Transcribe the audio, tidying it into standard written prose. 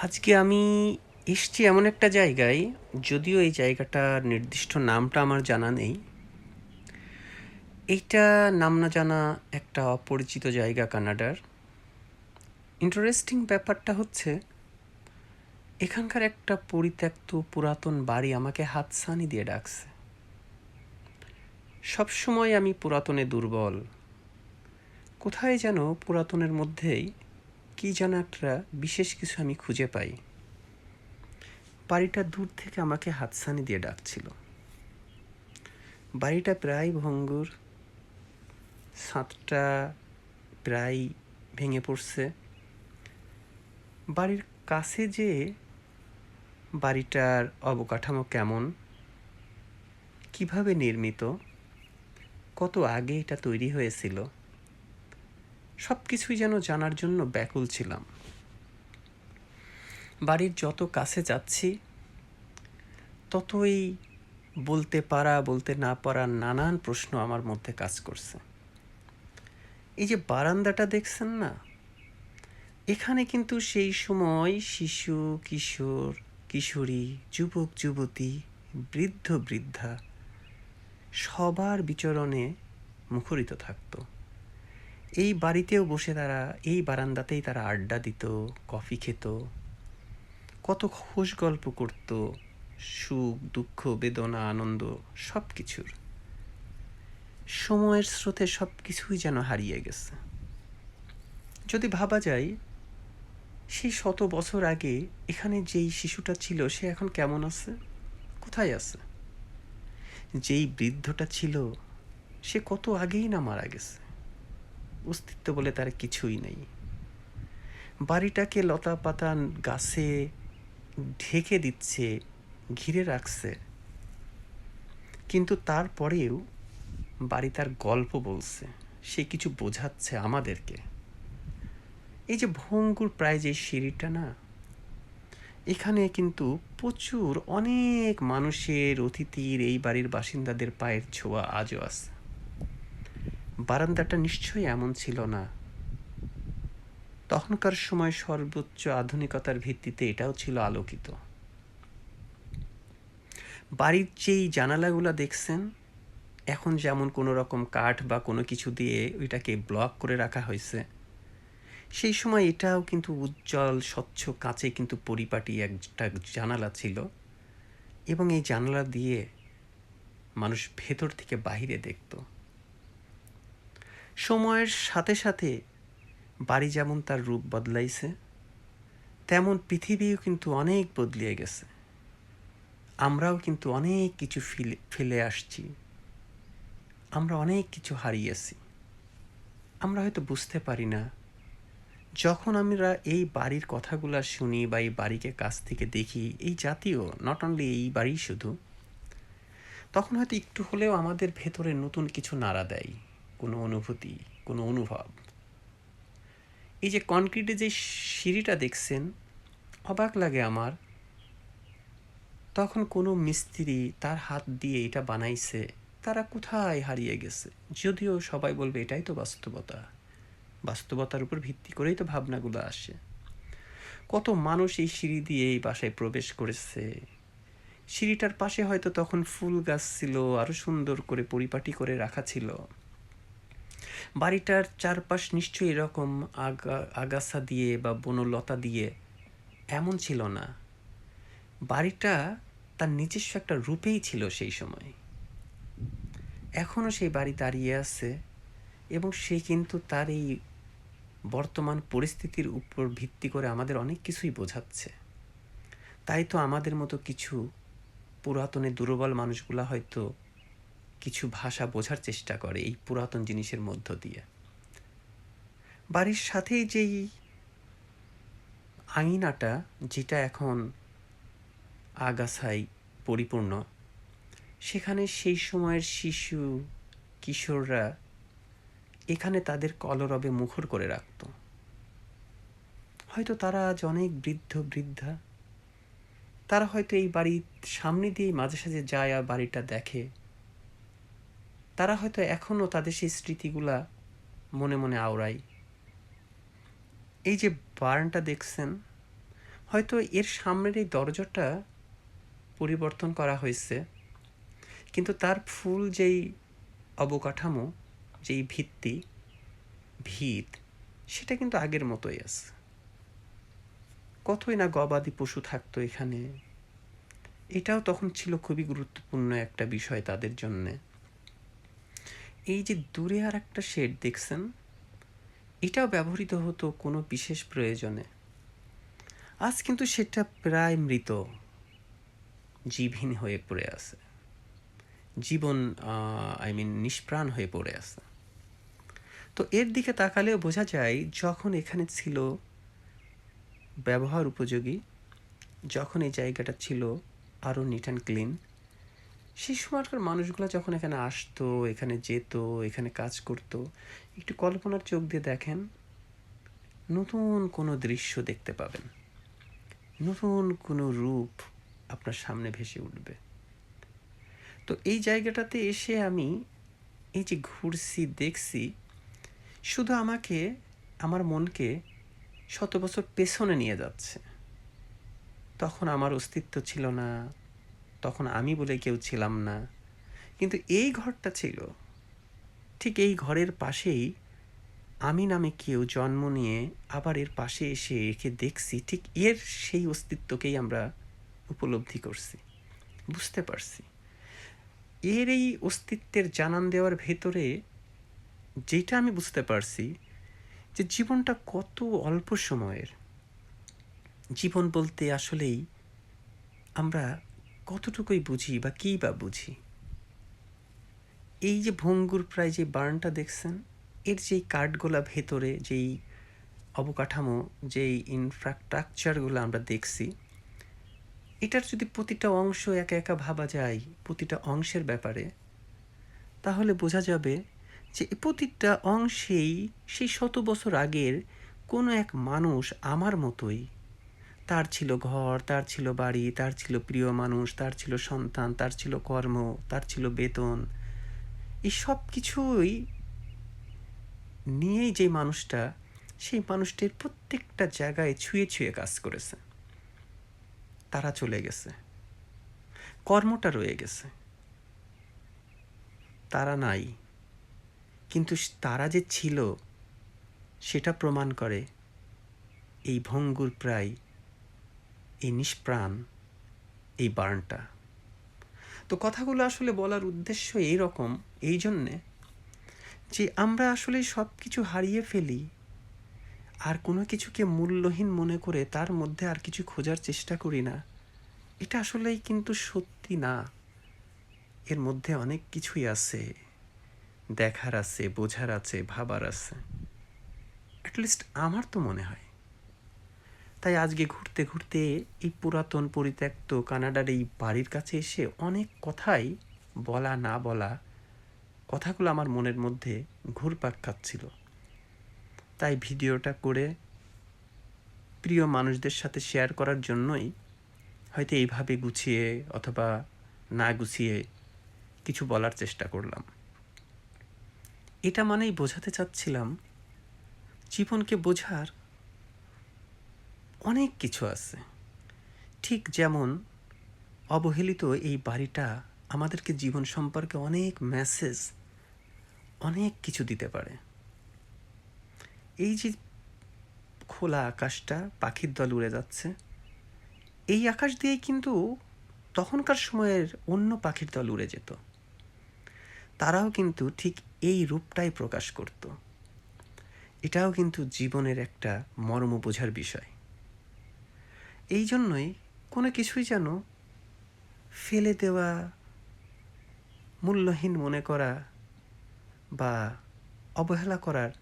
আজকে আমি এসছি এমন একটা জায়গায়, যদিও এই জায়গাটার নির্দিষ্ট নামটা আমার জানা নেই। এইটা নাম না জানা একটা অপরিচিত জায়গা কানাডার। ইন্টারেস্টিং ব্যাপারটা হচ্ছে, এখানকার একটা পরিত্যক্ত পুরাতন বাড়ি আমাকে হাতছানি দিয়ে ডাকছে। সবসময় আমি পুরাতনে দুর্বল। কোথায় যেন পুরাতনের মধ্যেই কি যেন একটা বিশেষ কিছু আমি খুঁজে পাই। বাড়িটা দূর থেকে আমাকে হাতছানি দিয়ে ডাকছিল। বাড়িটা প্রায় ভঙ্গুর, ছাদটা প্রায় ভেঙে পড়ছে। বাড়ির কাছে যে বাড়িটার অবকাঠামো কেমন, কিভাবে নির্মিত, কত আগে এটা তৈরি হয়েছিল, সব কিছুই যেন জানার জন্য ব্যাকুল ছিলাম। বাড়ির যত কাছে যাচ্ছি ততই বলতে পারা বলতে না পারা নানান প্রশ্ন আমার মধ্যে কাজ করছে। এই যে বারান্দাটা দেখছেন না, এখানে কিন্তু সেই সময় শিশু, কিশোর, কিশোরী, যুবক, যুবতী, বৃদ্ধ, বৃদ্ধা সবার বিচরণে মুখরিত থাকত। এই বাড়িতেও বসে তারা, এই বারান্দাতেই তারা আড্ডা দিত, কফি খেত, কত খোশ গল্প করত, সুখ, দুঃখ, বেদনা, আনন্দ সব কিছুর। সময়ের স্রোতে সব কিছুই যেন হারিয়ে গেছে। যদি ভাবা যায়, সেই 100 বছর আগে এখানে যেই শিশুটা ছিল সে এখন কেমন আছে, কোথায় আছে? যেই বৃদ্ধটা ছিল সে কত আগেই না মারা গেছে, অস্তিত্ব বলে তার কিছুই নেই। বাড়িটাকে লতা পাতা গাছে ঢেকে দিচ্ছে, ঘিরে রাখছে, কিন্তু তারপরেও বাড়ি তার গল্প বলছে, সে কিছু বোঝাচ্ছে আমাদেরকে। এই যে ভঙ্গুর প্রায় যে সিঁড়িটা না, এখানে কিন্তু প্রচুর অনেক মানুষের, অতিথির, এই বাড়ির বাসিন্দাদের পায়ের ছোঁয়া আজও আছে। বারান্দাটা নিশ্চয়ই এমন ছিল না। তখনকার সময় সর্বোচ্চ আধুনিকতার ভিত্তিতে এটাও ছিল আলোকিত। বাড়ির যেই জানালাগুলো দেখছেন, এখন যেমন কোনো রকম কাঠ বা কোনো কিছু দিয়ে ওইটাকে ব্লক করে রাখা হয়েছে, সেই সময় এটাও কিন্তু উজ্জ্বল স্বচ্ছ কাঁচে কিন্তু পরিপাটি একটা জানালা ছিল, এবং এই জানালা দিয়ে মানুষ ভেতর থেকে বাহিরে দেখত। সময়ের সাথে সাথে বাড়ি যেমন তার রূপ বদলাইছে, তেমন পৃথিবীও কিন্তু অনেক বদলিয়ে গেছে। আমরাও কিন্তু অনেক কিছু ফেলে আসছি, আমরা অনেক কিছু হারিয়েছি। আমরা হয়তো বুঝতে পারি না। যখন আমরা এই বাড়ির কথাগুলো শুনি বা এই বাড়িকে কাছ থেকে দেখি, এই জাতীয়, নট অনলি এই বাড়ি শুধু, তখন হয়তো একটু হলেও আমাদের ভেতরে নতুন কিছু নাড়া দেয়, কোনো অনুভূতি, কোনো অনুভব। এই যে কনক্রিটে যে সিঁড়িটা দেখছেন, অবাক লাগে আমার। তখন কোনো মিস্ত্রি তার হাত দিয়ে এটা বানাইছে, তারা কোথায় হারিয়ে গেছে? যদিও সবাই বলবে এটাই তো বাস্তবতা, বাস্তবতার উপর ভিত্তি করেই তো ভাবনাগুলো আসে। কত মানুষ এই সিঁড়ি দিয়ে এই বাসায় প্রবেশ করেছে। সিঁড়িটার পাশে হয়তো তখন ফুল গাছ ছিল, আরো সুন্দর করে পরিপাটি করে রাখা ছিল। বাড়িটার চারপাশ নিশ্চয়ই এরকম আগাছা দিয়ে বা বনলতা দিয়ে এমন ছিল না। বাড়িটা তার নিজস্ব একটা রূপেই ছিল সেই সময়। এখনও সেই বাড়ি দাঁড়িয়ে আছে, এবং সে কিন্তু তার এই বর্তমান পরিস্থিতির উপর ভিত্তি করে আমাদের অনেক কিছুই বোঝাচ্ছে। তাই তো আমাদের মতো কিছু পুরাতনে দুর্বল মানুষগুলা হয়তো কিছু ভাষা বোঝার চেষ্টা করে এই পুরাতন জিনিসের মধ্য দিয়ে। বাড়ির সাথেই যেই আঙিনাটা, যেটা এখন আগাছায় পরিপূর্ণ, সেখানে সেই সময়ের শিশু, কিশোররা এখানে তাদের কলরবে মুখর করে রাখত। হয়তো তারা আজ অনেক বৃদ্ধ, বৃদ্ধা। তারা হয়তো এই বাড়ির সামনে দিয়ে মাঝে সাঝে যায় আর বাড়িটা দেখে। তারা হয়তো এখনও তাদের সেই স্মৃতিগুলা মনে মনে আওড়ায়। এই যে বারান্দাটা দেখছেন, হয়তো এর সামনের এই দরজাটা পরিবর্তন করা হয়েছে, কিন্তু তার ফুল যেই অবকাঠামো, যেই ভিত, সেটা কিন্তু আগের মতোই আছে। কতই না গবাদি পশু থাকতো এখানে। এটাও তখন ছিল খুবই গুরুত্বপূর্ণ একটা বিষয় তাদের জন্যে। এই যে দূরে আর একটা শেড দেখছেন, এটাও ব্যবহৃত হতো কোনো বিশেষ প্রয়োজনে। আজ কিন্তু সেটা প্রায় মৃত, জীবহীন হয়ে পড়ে আছে। জীবন নিষ্প্রাণ হয়ে পড়ে আছে। তো এর দিকে তাকালেও বোঝা যায় যখন এখানে ছিল ব্যবহার উপযোগী, যখন এই জায়গাটা ছিল আরও নিট অ্যান্ড ক্লিন, সেই সময়কার মানুষগুলো যখন এখানে আসতো, এখানে যেত, এখানে কাজ করত, একটু কল্পনার চোখ দিয়ে দেখেন, নতুন কোনো দৃশ্য দেখতে পাবেন, নতুন কোনো রূপ আপনার সামনে ভেসে উঠবে। তো এই জায়গাটাতে এসে আমি এই যে ঘুরছি, দেখছি, শুধু আমাকে, আমার মনকে শত বছর পেছনে নিয়ে যাচ্ছে। তখন আমার অস্তিত্ব ছিল না, তখন আমি বলে কেউ ছিলাম না, কিন্তু এই ঘরটা ছিল। ঠিক এই ঘরের পাশেই আমি নামে কেউ জন্ম নিয়ে আবার এর পাশে এসে একে দেখছি, ঠিক এর সেই অস্তিত্বকেই আমরা উপলব্ধি করছি, বুঝতে পারছি। এর এই অস্তিত্বের জানান দেওয়ার ভেতরে যেটা আমি বুঝতে পারছি, যে জীবনটা কত অল্প সময়ের। জীবন বলতে আসলেই আমরা কতটুকুই বুঝি বা কী বা বুঝি। এই যে ভঙ্গুর প্রায় যে বার্নটা দেখছেন, এর যেই কাঠগোলা ভেতরে যেই অবকাঠামো, যেই ইনফ্রাস্ট্রাকচারগুলো আমরা দেখছি, এটার যদি প্রতিটা অংশ একা একা ভাবা যায়, প্রতিটা অংশের ব্যাপারে, তাহলে বোঝা যাবে যে প্রতিটা অংশেই সেই শত বছর আগের কোনো এক মানুষ আমার মতোই, তার ছিল ঘর, তার ছিল বাড়ি, তার ছিল প্রিয় মানুষ, তার ছিল সন্তান, তার ছিল কর্ম, তার ছিল বেতন, এই সব কিছুই নিয়েই যে মানুষটা, সেই মানুষটির প্রত্যেকটা জায়গায় ছুঁয়ে ছুঁয়ে কাজ করেছে। তারা চলে গেছে, কর্মটা রয়ে গেছে, তারা নাই, কিন্তু তারা যে ছিল সেটা প্রমাণ করে এই ভঙ্গুর প্রায়, এই নিষ্প্রাণ, এই বার্নটা। তো কথাগুলো আসলে বলার উদ্দেশ্য এইরকম, এই জন্যে যে আমরা আসলে সব কিছু হারিয়ে ফেলি, আর কোনো কিছুকে মূল্যহীন মনে করে তার মধ্যে আর কিছু খোঁজার চেষ্টা করি না। এটা আসলেই কিন্তু সত্যি না। এর মধ্যে অনেক কিছুই আছে, দেখার আছে, বোঝার আছে, ভাবার আছে। অ্যাটলিস্ট আমার তো মনে হয়। তাই আজকে ঘুরতে ঘুরতে এই পুরাতন পরিত্যক্ত কানাডার এই বাড়ির কাছে এসে অনেক কথাই, বলা না বলা কথাগুলো আমার মনের মধ্যে ঘুরপাক খাচ্ছিল। তাই ভিডিওটা করে প্রিয় মানুষদের সাথে শেয়ার করার জন্যই হয়তো এইভাবে গুছিয়ে অথবা না গুছিয়ে কিছু বলার চেষ্টা করলাম। এটা মানেই বোঝাতে চাচ্ছিলাম, জীবনকে বোঝার অনেক কিছু আছে। ঠিক যেমন অবহেলিত এই বাড়িটা আমাদেরকে জীবন সম্পর্কে অনেক মেসেজ, অনেক কিছু দিতে পারে। এই যে খোলা আকাশটা, পাখির দল উড়ে যাচ্ছে, এই আকাশ দিয়েই কিন্তু তখনকার সময়ের অন্য পাখির দল উড়ে যেত। তারাও কিন্তু ঠিক এই রূপটাই প্রকাশ করত। এটাও কিন্তু জীবনের একটা মর্ম বোঝার বিষয়। এই জন্যই কোনো কিছুই যেন ফেলে দেওয়া, মূল্যহীন মনে করা বা অবহেলা করার